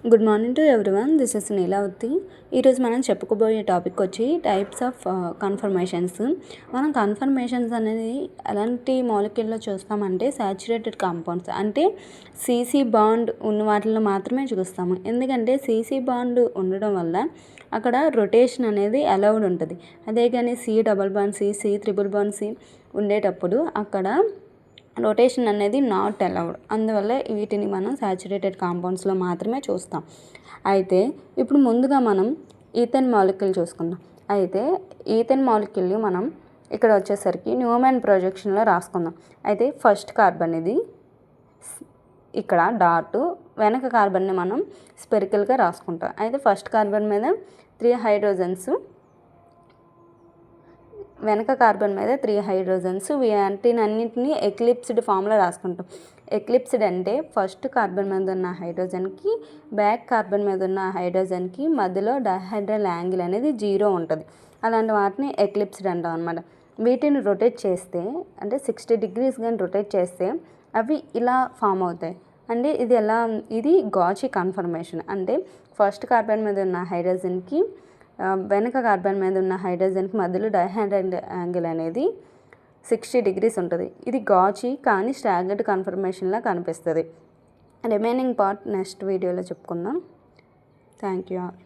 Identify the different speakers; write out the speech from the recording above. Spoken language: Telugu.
Speaker 1: Good morning to everyone. This is Neelavathi. ఈరోజు మనం చెప్పుకోబోయే టాపిక్ వచ్చి టైప్స్ ఆఫ్ కన్ఫర్మేషన్స్. మనం కన్ఫర్మేషన్స్ అనేది ఎలాంటి మాలిక్యూల్లో చూస్తామంటే సాచురేటెడ్ కాంపౌండ్స్ అంటే సీసీ బాండ్ ఉన్న వాటిల్లో మాత్రమే చూస్తాము. ఎందుకంటే సీసీ బాండ్ ఉండడం వల్ల అక్కడ రొటేషన్ అనేది అలౌడ్ ఉంటుంది. అదే కానీ C double bond C triple bond C ఉండేటప్పుడు అక్కడ రొటేషన్ అనేది నాట్ అలౌడ్. అందువల్ల వీటిని మనం సాచురేటెడ్ కాంపౌండ్స్లో మాత్రమే చూస్తాం. అయితే ఇప్పుడు ముందుగా మనం ఈథేన్ మాలిక్యూల్ చూసుకుందాం. అయితే ఈథేన్ మాలిక్యూల్ని మనం ఇక్కడ వచ్చేసరికి న్యూమాన్ ప్రొజెక్షన్లో రాసుకుందాం. అయితే ఫస్ట్ కార్బన్ ఇది ఇక్కడ డాట్, వెనక కార్బన్ని మనం స్పెరికల్గా రాసుకుంటాం. అయితే ఫస్ట్ కార్బన్ మీద 3 హైడ్రోజన్స్, వెనక కార్బన్ మీద 3 హైడ్రోజన్స్. వీటినన్నింటినీ ఎక్లిప్స్డ్ ఫామ్లో రాసుకుంటాం. ఎక్లిప్స్డ్ అంటే ఫస్ట్ కార్బన్ మీద ఉన్న హైడ్రోజన్కి బ్యాక్ కార్బన్ మీద ఉన్న హైడ్రోజన్కి మధ్యలో డైహైడ్రల్ యాంగిల్ అనేది 0 ఉంటుంది. అలాంటి వాటిని ఎక్లిప్స్డ్ అంటాం అనమాట. వీటిని రొటేట్ చేస్తే అంటే 60 degrees కానీ రొటేట్ చేస్తే అవి ఇలా ఫామ్ అవుతాయి. అంటే ఇది గాచి కన్ఫర్మేషన్. అంటే ఫస్ట్ కార్బన్ మీద ఉన్న హైడ్రోజన్కి వెనక కార్బన్ మీద ఉన్న హైడ్రోజన్కి మధ్యలో డైహైడ్రల్ యాంగిల్ అనేది 60 degrees ఉంటుంది. ఇది గాచి కానీ స్టాగర్డ్ కన్ఫర్మేషన్లా కనిపిస్తుంది. రిమైనింగ్ పార్ట్ నెక్స్ట్ వీడియోలో చెప్పుకుందాం. Thank you all.